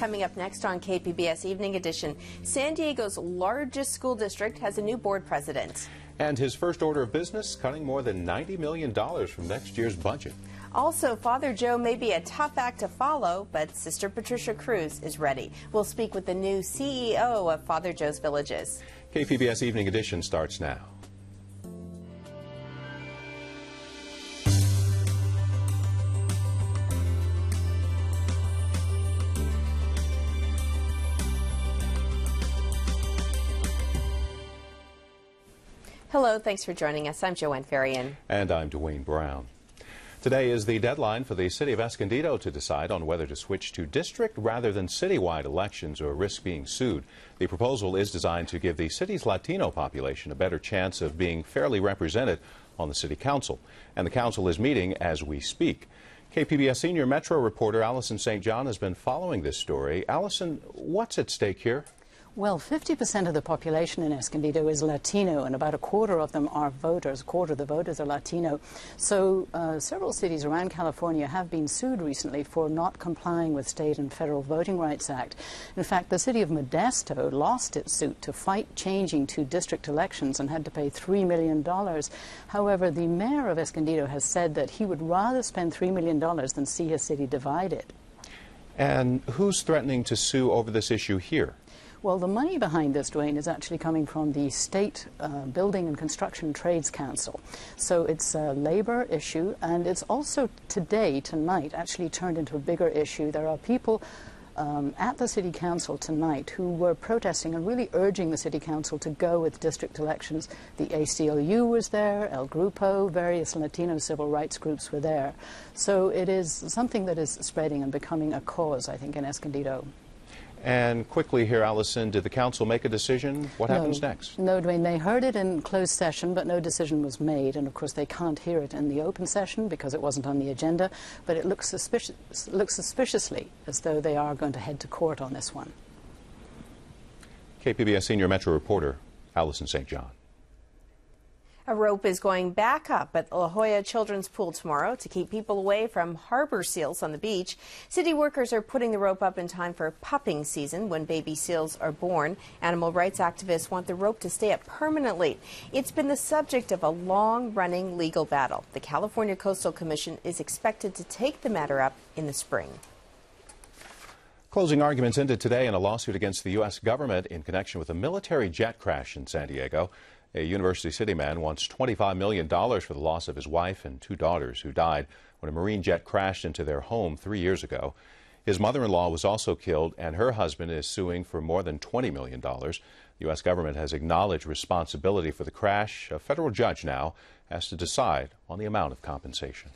coming up next on KPBS Evening Edition. San Diego's largest school district has a new board president. And his first order of business, cutting more than $90 million from next year's budget. Also, Father Joe may be a tough act to follow, but Sister Patricia Cruz is ready. We'll speak with the new CEO of Father Joe's Villages. KPBS Evening Edition starts now. Hello, thanks for joining us. I'm Joanne Farian. And I'm Dwayne Brown. Today is the deadline for the city of Escondido to decide on whether to switch to district rather than citywide elections or risk being sued. The proposal is designed to give the city's Latino population a better chance of being fairly represented on the city council. And the council is meeting as we speak. KPBS senior Metro reporter Allison St. John has been following this story. Allison, what's at stake here? Well, 50% of the population in Escondido is Latino, and about a quarter of them are voters. A quarter of the voters are Latino. So several cities around California have been sued recently for not complying with state and federal Voting Rights Act. In fact, the city of Modesto lost its suit to fight changing to district elections and had to pay $3 million. However, the mayor of Escondido has said that he would rather spend $3 million than see his city divided. And who's threatening to sue over this issue here? Well, the money behind this, Dwayne, is actually coming from the State Building and Construction Trades Council. So it's a labor issue, and it's also tonight, actually turned into a bigger issue. There are people at the City Council tonight who were protesting and really urging the City Council to go with district elections. The ACLU was there, El Grupo, various Latino civil rights groups were there. So it is something that is spreading and becoming a cause, I think, in Escondido. And quickly here, Allison, did the council make a decision? What happens next? No, Dwayne, they heard it in closed session, but no decision was made. And, of course, they can't hear it in the open session because it wasn't on the agenda. But it looks suspiciously as though they are going to head to court on this one. KPBS senior Metro reporter Allison St. John. A rope is going back up at La Jolla Children's Pool tomorrow to keep people away from harbor seals on the beach. City workers are putting the rope up in time for pupping season when baby seals are born. Animal rights activists want the rope to stay up permanently. It's been the subject of a long-running legal battle. The California Coastal Commission is expected to take the matter up in the spring. Closing arguments ended today in a lawsuit against the U.S. government in connection with a military jet crash in San Diego. A University City man wants $25 million for the loss of his wife and two daughters who died when a Marine jet crashed into their home 3 years ago. His mother-in-law was also killed, and her husband is suing for more than $20 million. The U.S. government has acknowledged responsibility for the crash. A federal judge now has to decide on the amount of compensation.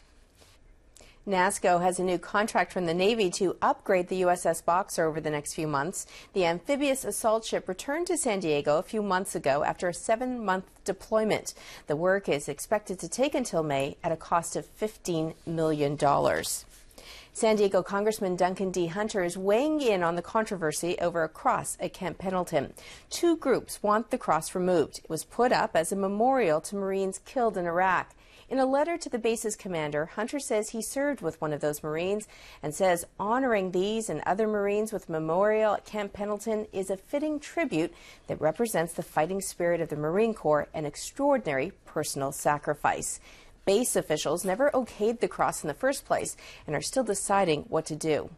NASSCO has a new contract from the Navy to upgrade the USS Boxer over the next few months. The amphibious assault ship returned to San Diego a few months ago after a 7-month deployment. The work is expected to take until May at a cost of $15 million. San Diego Congressman Duncan D. Hunter is weighing in on the controversy over a cross at Camp Pendleton. Two groups want the cross removed. It was put up as a memorial to Marines killed in Iraq. In a letter to the base's commander, Hunter says he served with one of those Marines and says honoring these and other Marines with memorial at Camp Pendleton is a fitting tribute that represents the fighting spirit of the Marine Corps and extraordinary personal sacrifice. Base officials never okayed the cross in the first place and are still deciding what to do.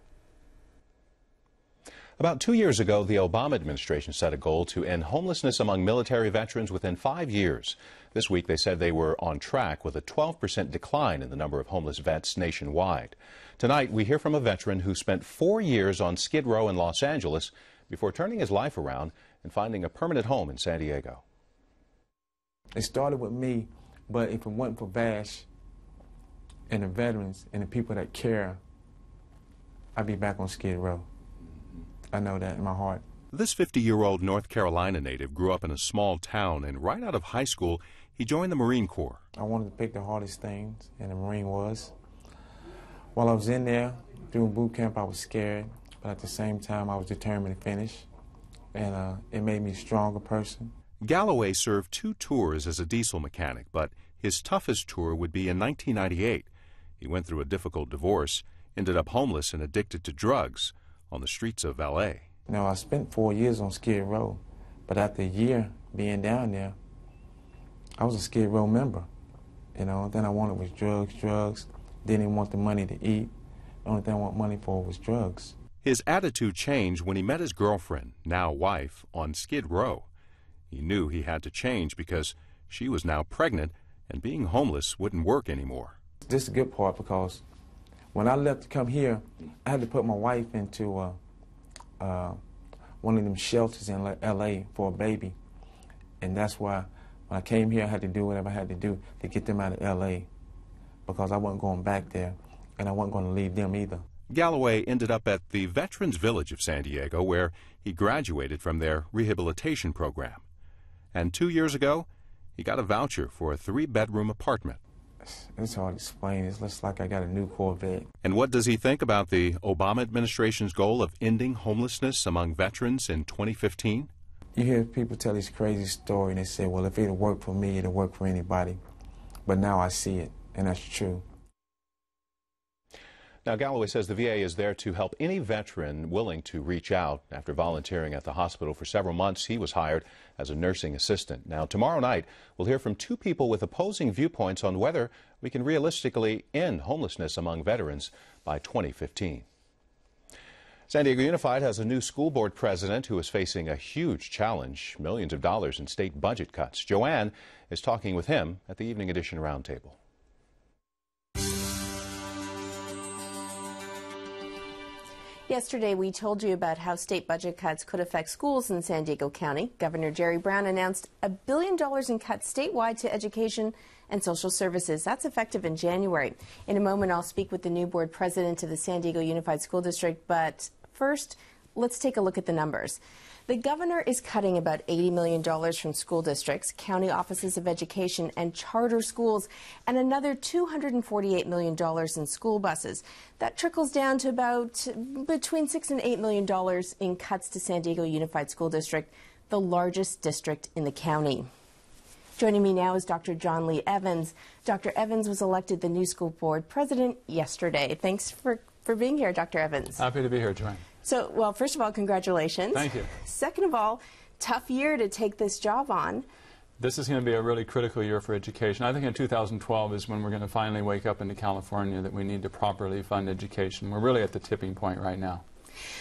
About 2 years ago, the Obama administration set a goal to end homelessness among military veterans within 5 years. This week, they said they were on track with a 12% decline in the number of homeless vets nationwide. Tonight, we hear from a veteran who spent 4 years on Skid Row in Los Angeles before turning his life around and finding a permanent home in San Diego. It started with me, but if it wasn't for Vash and the veterans and the people that care, I'd be back on Skid Row. I know that in my heart. This 50-year-old North Carolina native grew up in a small town, and right out of high school, he joined the Marine Corps. I wanted to pick the hardest things, and the Marine was. While I was in there, doing boot camp, I was scared, but at the same time, I was determined to finish, and it made me a stronger person. Galloway served 2 tours as a diesel mechanic, but his toughest tour would be in 1998. He went through a difficult divorce, ended up homeless and addicted to drugs. on the streets of L.A. Now, I spent 4 years on Skid Row, but after a year being down there, I was a Skid Row member. You know, then I wanted was drugs. Didn't even want the money to eat. The only thing I want money for was drugs. His attitude changed when he met his girlfriend, now wife, on Skid Row. He knew he had to change because she was now pregnant and being homeless wouldn't work anymore. This is the good part, because when I left to come here, I had to put my wife into one of them shelters in L.A. for a baby. And that's why when I came here, I had to do whatever I had to do to get them out of L.A. because I wasn't going back there, and I wasn't going to leave them either. Galloway ended up at the Veterans Village of San Diego, where he graduated from their rehabilitation program. And 2 years ago, he got a voucher for a 3-bedroom apartment. It's hard to explain. It's just like I got a new Corvette. And what does he think about the Obama administration's goal of ending homelessness among veterans in 2015? You hear people tell this crazy story, and they say, well, if it'll work for me, it'll work for anybody. But now I see it, and that's true. Now, Galloway says the VA is there to help any veteran willing to reach out. After volunteering at the hospital for several months, he was hired as a nursing assistant. Now, tomorrow night, we'll hear from 2 people with opposing viewpoints on whether we can realistically end homelessness among veterans by 2015. San Diego Unified has a new school board president who is facing a huge challenge, millions of dollars in state budget cuts. Joanne is talking with him at the Evening Edition Roundtable. Yesterday, we told you about how state budget cuts could affect schools in San Diego County. Governor Jerry Brown announced $1 billion in cuts statewide to education and social services. That's effective in January. In a moment, I'll speak with the new board president of the San Diego Unified School District. But first, let's take a look at the numbers. The governor is cutting about $80 million from school districts, county offices of education, and charter schools, and another $248 million in school buses. That trickles down to about between $6 and $8 million in cuts to San Diego Unified School District, the largest district in the county. Joining me now is Dr. John Lee Evans. Dr. Evans was elected the new school board president yesterday. Thanks for being here, Dr. Evans. Happy to be here, Joanne. So, well, first of all, congratulations. Thank you. Second of all, tough year to take this job on. This is going to be a really critical year for education. I think in 2012 is when we're going to finally wake up into California that we need to properly fund education. We're really at the tipping point right now.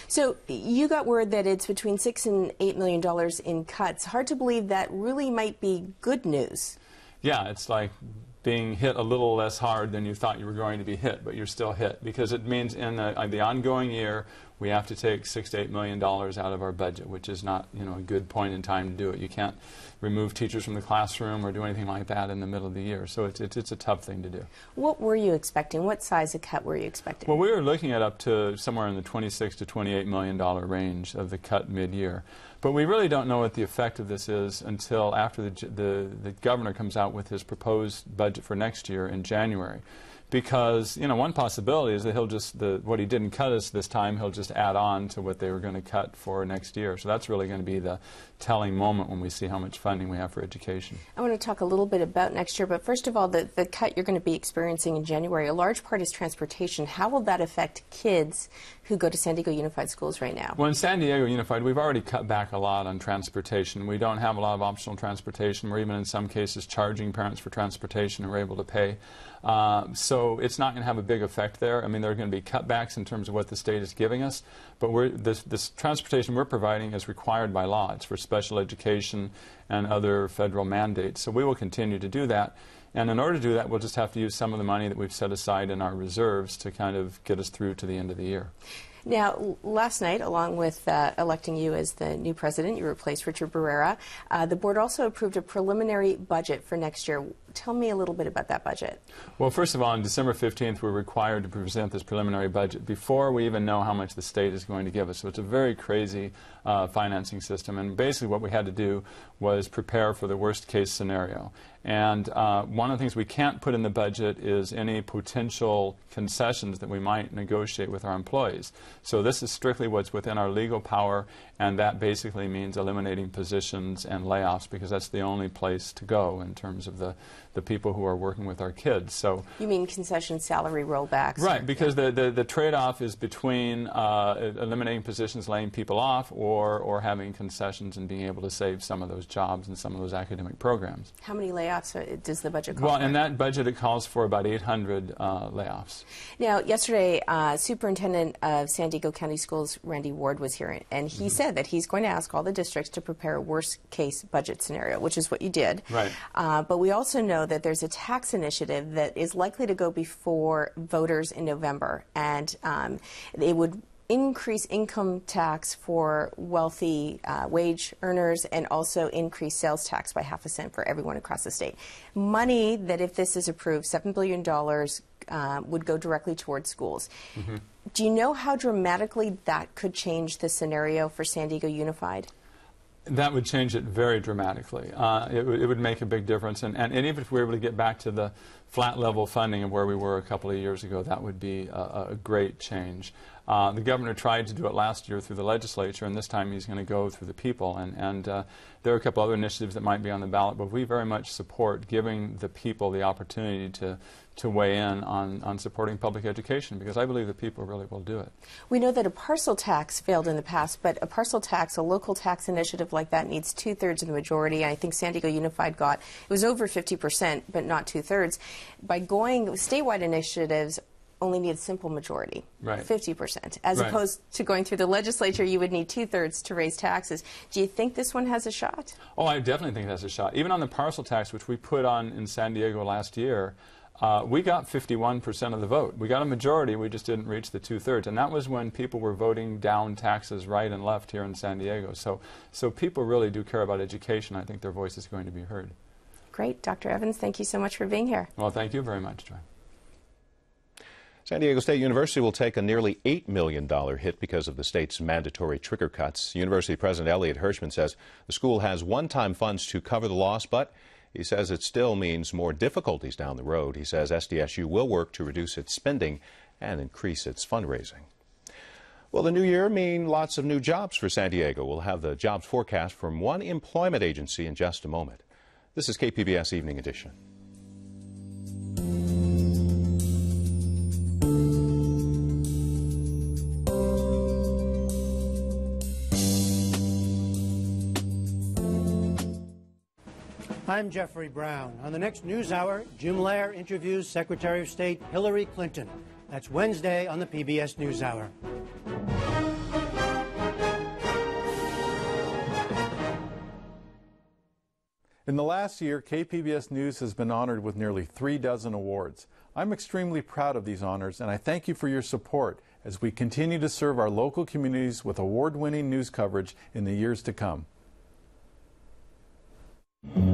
So you got word that it's between $6 and $8 million in cuts. Hard to believe that really might be good news. Yeah, it's like being hit a little less hard than you thought you were going to be hit, but you're still hit, because it means in the ongoing year we have to take $6 to $8 million out of our budget, which is not, a good point in time to do it. You can't remove teachers from the classroom or do anything like that in the middle of the year. So it's a tough thing to do. What were you expecting? What size of cut were you expecting? Well, we were looking at up to somewhere in the $26 to $28 million range of the cut mid-year. But we really don't know what the effect of this is until after the governor comes out with his proposed budget for next year in January. Because, one possibility is that he'll just, what he didn't cut us this time, he'll just add on to what they were going to cut for next year. So that's really going to be the telling moment when we see how much funding we have for education. I want to talk a little bit about next year, but first of all, the cut you're going to be experiencing in January, a large part is transportation. How will that affect kids who go to San Diego Unified Schools right now? Well, in San Diego Unified, we've already cut back a lot on transportation. We don't have a lot of optional transportation. We're even in some cases charging parents for transportation and we're able to pay. So it's not going to have a big effect there. I mean, there are going to be cutbacks in terms of what the state is giving us, but this transportation we're providing is required by law. It's for special education and other federal mandates. So we will continue to do that. And in order to do that, we'll just have to use some of the money that we've set aside in our reserves to kind of get us through to the end of the year. Now, last night, along with electing you as the new president, you replaced Richard Barrera. The board also approved a preliminary budget for next year. Tell me a little bit about that budget. Well, first of all, on December 15th, we're required to present this preliminary budget before we even know how much the state is going to give us. So it's a very crazy financing system. And basically what we had to do was prepare for the worst case scenario. And one of the things we can't put in the budget is any potential concessions that we might negotiate with our employees. So this is strictly what's within our legal power, and that basically means eliminating positions and layoffs, because that's the only place to go in terms of the the people who are working with our kids. So you mean concession salary rollbacks? Right, because the trade-off is between eliminating positions, laying people off, or having concessions and being able to save some of those jobs and some of those academic programs. How many layoffs does the budget call for? Well, in that budget it calls for about 800 layoffs. Now, yesterday, Superintendent of San Diego County Schools, Randy Ward, was here, and he said that he's going to ask all the districts to prepare a worst-case budget scenario, which is what you did. Right. But we also know that there's a tax initiative that is likely to go before voters in November, and it would increase income tax for wealthy wage earners and also increase sales tax by half a cent for everyone across the state. Money that, if this is approved, $7 billion would go directly towards schools. Mm-hmm. Do you know how dramatically that could change the scenario for San Diego Unified? That would change it very dramatically. It would make a big difference. And even if we were able to get back to the flat level funding of where we were a couple of years ago, that would be a great change. The governor tried to do it last year through the legislature, and this time he's going to go through the people. And there are a couple other initiatives that might be on the ballot, but we very much support giving the people the opportunity to weigh in on supporting public education, because I believe the people really will do it. We know that a parcel tax failed in the past, but a parcel tax, a local tax initiative like that, needs 2/3 of the majority. I think San Diego Unified got, it was over 50%, but not 2/3. By going statewide initiatives, only need a simple majority, right. 50%. As right. opposed to going through the legislature, you would need 2/3 to raise taxes. Do you think this one has a shot? Oh, I definitely think it has a shot. Even on the parcel tax, which we put on in San Diego last year, we got 51% of the vote. We got a majority, we just didn't reach the 2/3. And that was when people were voting down taxes right and left here in San Diego. So people really do care about education. I think their voice is going to be heard. Great. Dr. Evans, thank you so much for being here. Well, thank you very much, Joy. San Diego State University will take a nearly $8 million hit because of the state's mandatory trigger cuts. University President Elliot Hirschman says the school has one-time funds to cover the loss, but he says it still means more difficulties down the road. He says SDSU will work to reduce its spending and increase its fundraising. Well, the new year means lots of new jobs for San Diego. We'll have the jobs forecast from one employment agency in just a moment. This is KPBS Evening Edition. I'm Jeffrey Brown. On the next NewsHour, Jim Lehrer interviews Secretary of State Hillary Clinton. That's Wednesday on the PBS NewsHour. In the last year, KPBS News has been honored with nearly 36 awards. I'm extremely proud of these honors, and I thank you for your support as we continue to serve our local communities with award-winning news coverage in the years to come.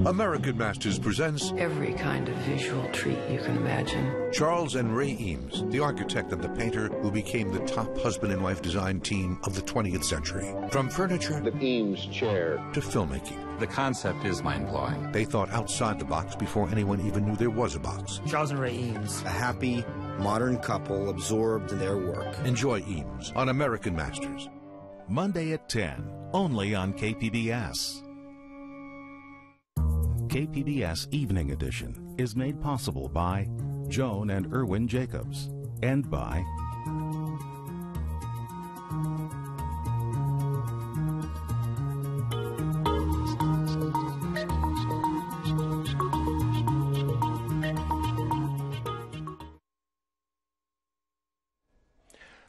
American Masters presents every kind of visual treat you can imagine. Charles and Ray Eames, the architect and the painter who became the top husband and wife design team of the 20th century. From furniture, the Eames chair, to filmmaking. The concept is mind-blowing. They thought outside the box before anyone even knew there was a box. Charles and Ray Eames, a happy, modern couple absorbed in their work. Enjoy Eames on American Masters. Monday at 10, only on KPBS. KPBS Evening Edition is made possible by Joan and Irwin Jacobs and by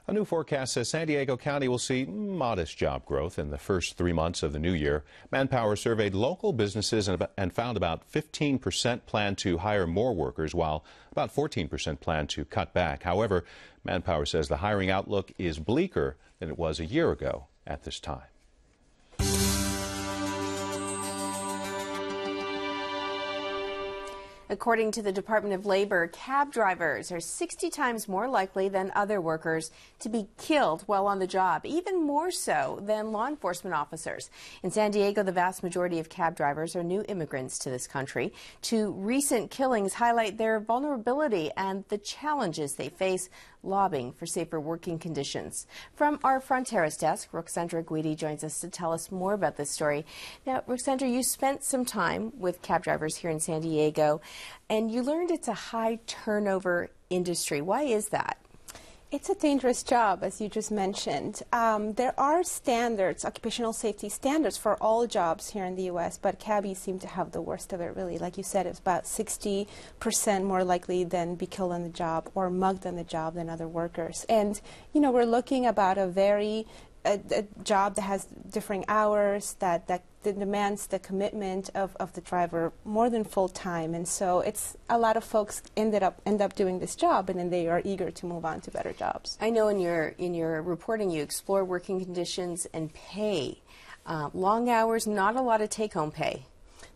A new forecast says San Diego County will see modest job growth in the first 3 months of the new year. Manpower surveyed local businesses and found about 15% plan to hire more workers, while about 14% plan to cut back. However, Manpower says the hiring outlook is bleaker than it was a year ago at this time. According to the Department of Labor, cab drivers are 60 times more likely than other workers to be killed while on the job, even more so than law enforcement officers. In San Diego, the vast majority of cab drivers are new immigrants to this country. Two recent killings highlight their vulnerability and the challenges they face lobbying for safer working conditions. From our Front Terrace desk, Roxandra Guidi joins us to tell us more about this story. Now, Roxandra, you spent some time with cab drivers here in San Diego. And you learned it's a high turnover industry. Why is that? It's a dangerous job, as you just mentioned. There are standards, occupational safety standards for all jobs here in the U.S., but cabbies seem to have the worst of it, really. Like you said, it's about 60% more likely than be killed on the job or mugged on the job than other workers. And, you know, we're looking about a job that has differing hours, that demands the commitment of the driver more than full time, and so it's a lot of folks end up doing this job, and then they are eager to move on to better jobs. I know in your reporting you explore working conditions and pay. Long hours, not a lot of take-home pay.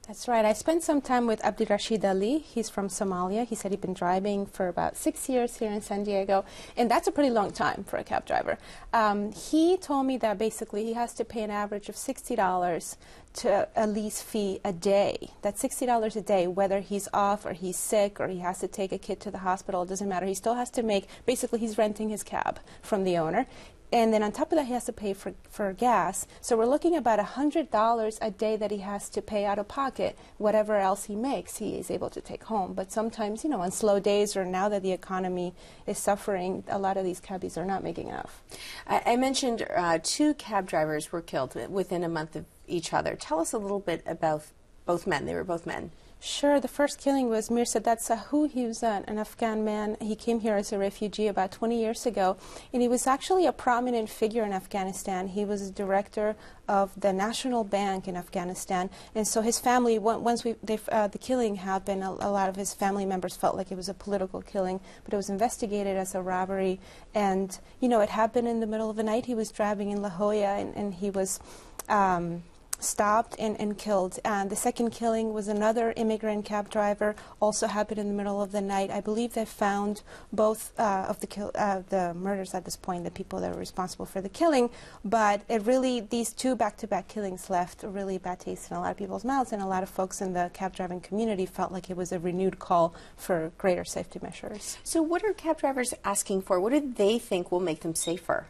That's right. I spent some time with Abdirashid Ali. He's from Somalia. He said he'd been driving for about 6 years here in San Diego, and that's a pretty long time for a cab driver. He told me that basically he has to pay an average of $60 to a lease fee a day. That's $60 a day, whether he's off or he's sick or he has to take a kid to the hospital. It doesn't matter. He still has to make, basically he's renting his cab from the owner. And then on top of that, he has to pay for gas. So we're looking at about $100 a day that he has to pay out of pocket. Whatever else he makes, he is able to take home. But sometimes, you know, on slow days or now that the economy is suffering, a lot of these cabbies are not making enough. I mentioned 2 cab drivers were killed within a month of each other. Tell us a little bit about both men. They were both men. Sure. The first killing was Mir Sadat Sahu. He was an Afghan man. He came here as a refugee about 20 years ago, and he was actually a prominent figure in Afghanistan. He was the director of the National Bank in Afghanistan, and so his family, once the killing happened, a lot of his family members felt like it was a political killing, but it was investigated as a robbery. And, you know, it happened in the middle of the night. He was driving in La Jolla, and he was stopped and killed. The second killing was another immigrant cab driver, also happened in the middle of the night. I believe they found both of the murders at this point, the people that were responsible for the killing, but it really, these 2 back-to-back killings left a really bad taste in a lot of people's mouths, and a lot of folks in the cab driving community felt like it was a renewed call for greater safety measures. So what are cab drivers asking for? What do they think will make them safer?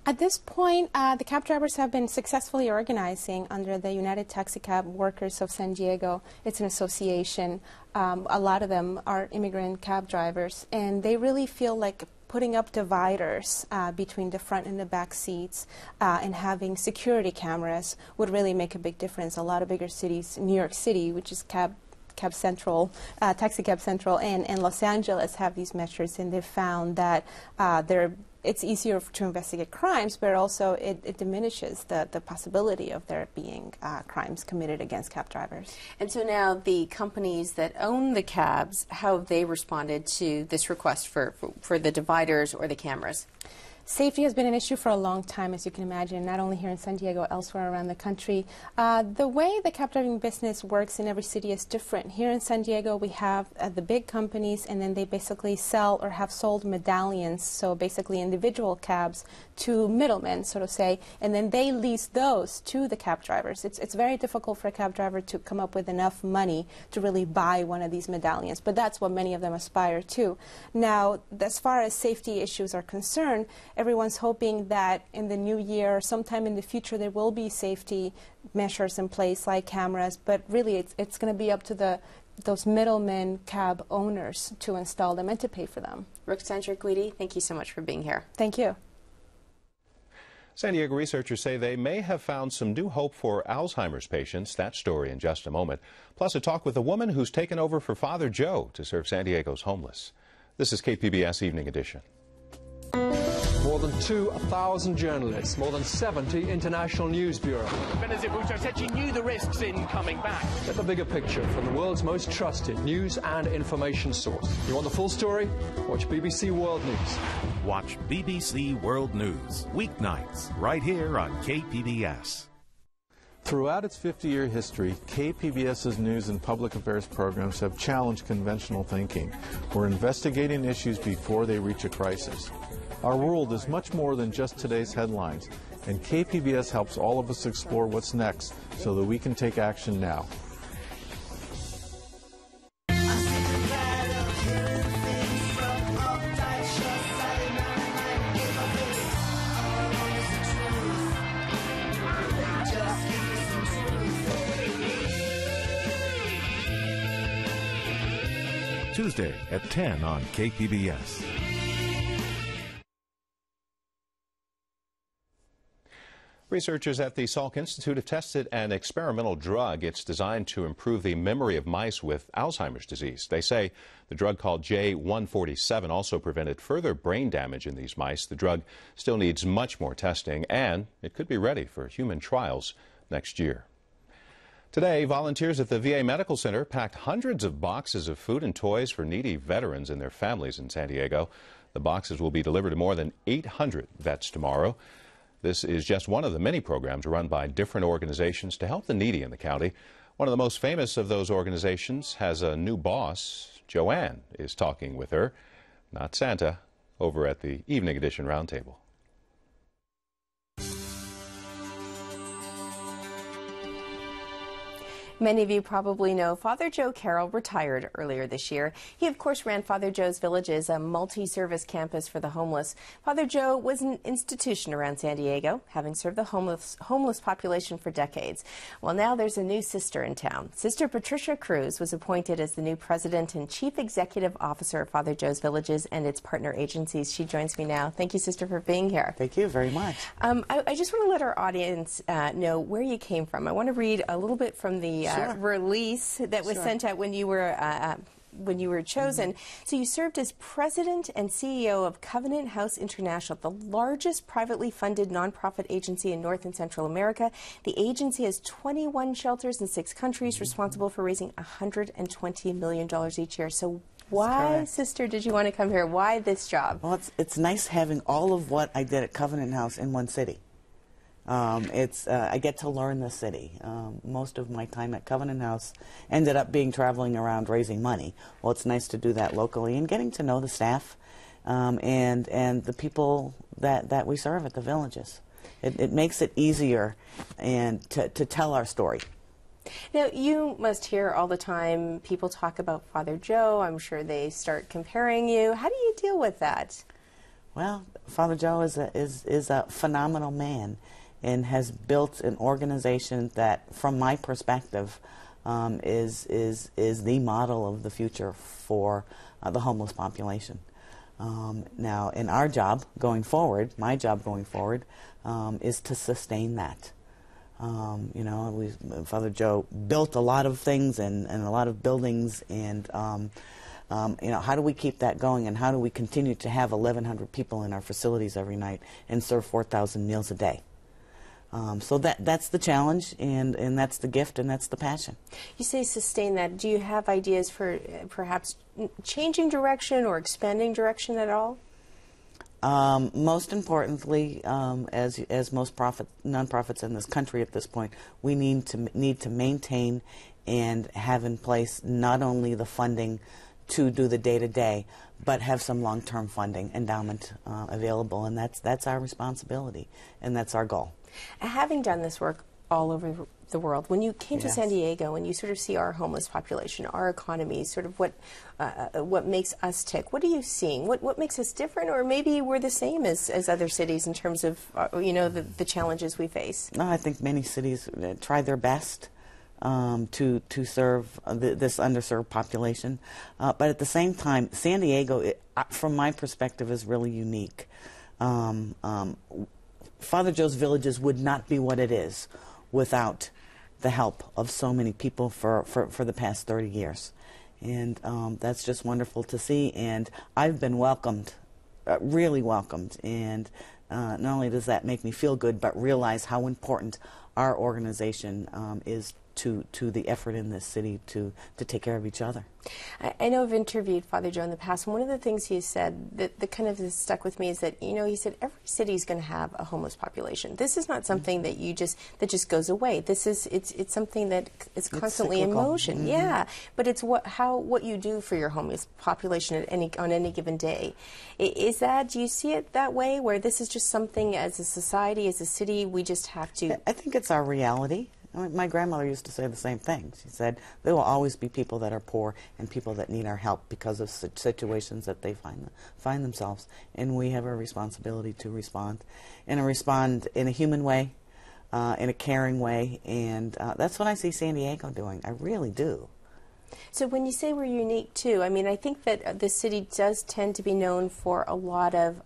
At this point, the cab drivers have been successfully organizing under the United Taxicab Workers of San Diego. It's an association. A lot of them are immigrant cab drivers, and they really feel like putting up dividers between the front and the back seats and having security cameras would really make a big difference. A lot of bigger cities, New York City, which is Cab Central, Taxi Cab Central, and Los Angeles have these measures, and they've found that it's easier to investigate crimes, but also it diminishes the possibility of there being crimes committed against cab drivers. And so now the companies that own the cabs, how have they responded to this request for the dividers or the cameras? Safety has been an issue for a long time, as you can imagine, not only here in San Diego, elsewhere around the country. The way the cab driving business works in every city is different. Here in San Diego, we have the big companies, and then they basically sell or have sold medallions, so basically individual cabs, to middlemen, so to say, and then they lease those to the cab drivers. It's very difficult for a cab driver to come up with enough money to really buy one of these medallions, but that's what many of them aspire to. Now, as far as safety issues are concerned, everyone's hoping that in the new year, sometime in the future, there will be safety measures in place like cameras, but really it's going to be up to those middlemen cab owners to install them and to pay for them. Ruxandra Guidi, thank you so much for being here. Thank you. San Diego researchers say they may have found some new hope for Alzheimer's patients. That story in just a moment. Plus a talk with a woman who's taken over for Father Joe to serve San Diego's homeless. This is KPBS Evening Edition. More than 2,000 journalists, more than 70 international news bureaus. Benazir Bhutto said she knew the risks in coming back. Get the bigger picture from the world's most trusted news and information source. You want the full story? Watch BBC World News. Watch BBC World News, weeknights, right here on KPBS. Throughout its 50-year history, KPBS's news and public affairs programs have challenged conventional thinking. We're investigating issues before they reach a crisis. Our world is much more than just today's headlines, and KPBS helps all of us explore what's next so that we can take action now. Tuesday at 10 on KPBS. Researchers at the Salk Institute have tested an experimental drug. It's designed to improve the memory of mice with Alzheimer's disease. They say the drug called J147 also prevented further brain damage in these mice. The drug still needs much more testing, and it could be ready for human trials next year. Today, volunteers at the VA Medical Center packed hundreds of boxes of food and toys for needy veterans and their families in San Diego. The boxes will be delivered to more than 800 vets tomorrow. This is just one of the many programs run by different organizations to help the needy in the county. One of the most famous of those organizations has a new boss. Joanne is talking with her, not Santa, over at the Evening Edition Roundtable. Many of you probably know Father Joe Carroll retired earlier this year. He, of course, ran Father Joe's Villages, a multi-service campus for the homeless. Father Joe was an institution around San Diego, having served the homeless population for decades. Well, now there's a new sister in town. Sister Patricia Cruz was appointed as the new president and chief executive officer of Father Joe's Villages and its partner agencies. She joins me now. Thank you, Sister, for being here. Thank you very much. I just want to let our audience know where you came from. I want to read a little bit from the release that was sent out when you were chosen. So you served as president and CEO of Covenant House International, the largest privately funded nonprofit agency in North and Central America. The agency has 21 shelters in 6 countries, responsible for raising $120 million each year. So why, Sister, did you want to come here? Why this job? Well, it's nice having all of what I did at Covenant House in one city. I get to learn the city. Most of my time at Covenant House ended up being traveling around raising money. Well, it's nice to do that locally and getting to know the staff and the people that we serve at the villages. It makes it easier and to tell our story. Now, you must hear all the time people talk about Father Joe. I'm sure they start comparing you. How do you deal with that? Well, Father Joe is a phenomenal man, and has built an organization that, from my perspective, is the model of the future for the homeless population. Now, in our job going forward, my job going forward, is to sustain that. You know, Father Joe built a lot of things and a lot of buildings, and you know, how do we keep that going, and how do we continue to have 1,100 people in our facilities every night and serve 4,000 meals a day? So that's the challenge, and that's the gift, and that's the passion. You say sustain that. Do you have ideas for perhaps changing direction or expanding direction at all? Most importantly, as most nonprofits in this country at this point, we need to maintain and have in place not only the funding to do the day-to-day, but have some long-term funding endowment available, and that's our responsibility, and that's our goal. Having done this work all over the world, when you came to San Diego and you sort of see our homeless population, our economy, sort of what makes us tick, what are you seeing? What makes us different, or maybe we're the same as other cities in terms of you know, the challenges we face? No, I think many cities try their best to serve this underserved population, but at the same time, San Diego, from my perspective, is really unique. Father Joe's Villages would not be what it is without the help of so many people for the past 30 years. And that's just wonderful to see. And I've been welcomed, really welcomed. And not only does that make me feel good, but realize how important our organization is to the effort in this city to take care of each other. I know I've interviewed Father Joe in the past, and one of the things he said that kind of has stuck with me is that, you know, he said every city is going to have a homeless population. This is not something that that just goes away. This is it's something that is constantly in motion. Yeah, but it's what you do for your homeless population on any given day. Is that, do you see it that way, where this is just something as a society, as a city, we just have to? I think it's our reality. I mean, my grandmother used to say the same thing. She said, there will always be people that are poor and people that need our help because of situations that they find themselves. And we have a responsibility to respond in a human way, in a caring way. And that's what I see San Diego doing. I really do. So when you say we're unique too, I mean, I think that the city does tend to be known for a lot of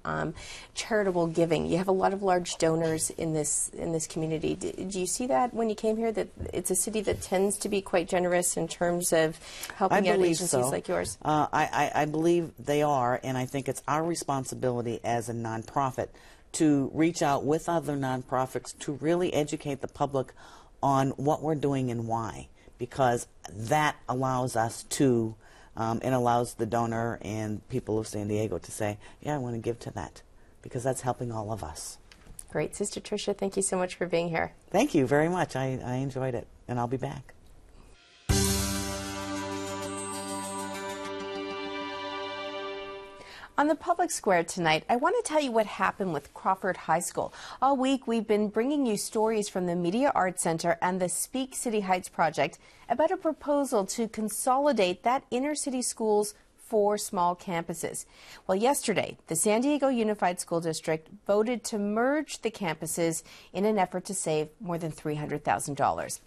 charitable giving. You have a lot of large donors in this community. Do you see that when you came here, that it's a city that tends to be quite generous in terms of helping out agencies like yours? I believe they are, and I think it's our responsibility as a nonprofit to reach out with other nonprofits to really educate the public on what we're doing and why, because that allows us to, and allows the donor and people of San Diego to say, yeah, I want to give to that, because that's helping all of us. Great. Sister Tricia, thank you so much for being here. Thank you very much. I enjoyed it, and I'll be back. On the public square tonight, I want to tell you what happened with Crawford High School. All week, we've been bringing you stories from the Media Arts Center and the Speak City Heights project about a proposal to consolidate that inner city school's 4 small campuses. Well, yesterday, the San Diego Unified School District voted to merge the campuses in an effort to save more than $300,000.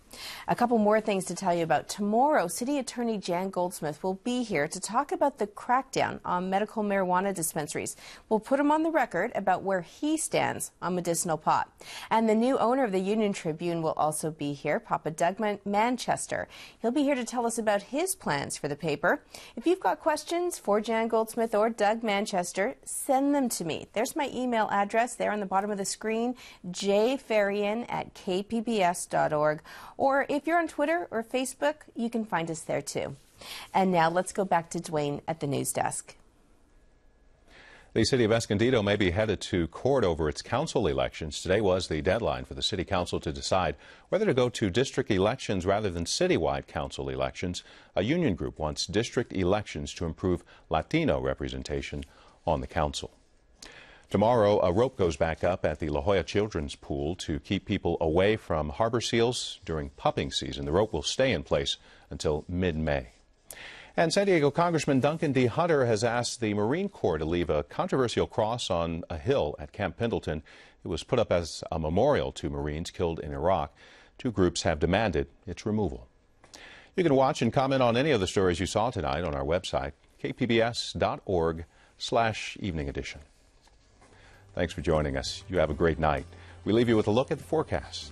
A couple more things to tell you about. Tomorrow, City Attorney Jan Goldsmith will be here to talk about the crackdown on medical marijuana dispensaries. We'll put him on the record about where he stands on medicinal pot. And the new owner of the Union Tribune will also be here, Papa Doug Manchester. He'll be here to tell us about his plans for the paper. If you've got questions for Jan Goldsmith or Doug Manchester, send them to me. There's my email address there on the bottom of the screen, jfarian@kpbs.org. Or if you're on Twitter or Facebook, you can find us there too. And now let's go back to Dwayne at the news desk. The city of Escondido may be headed to court over its council elections. Today was the deadline for the city council to decide whether to go to district elections rather than citywide council elections. A union group wants district elections to improve Latino representation on the council. Tomorrow, a rope goes back up at the La Jolla Children's Pool to keep people away from harbor seals during pupping season. The rope will stay in place until mid-May. And San Diego Congressman Duncan D. Hunter has asked the Marine Corps to leave a controversial cross on a hill at Camp Pendleton. It was put up as a memorial to Marines killed in Iraq. 2 groups have demanded its removal. You can watch and comment on any of the stories you saw tonight on our website, kpbs.org/evening edition. Thanks for joining us. You have a great night. We leave you with a look at the forecast.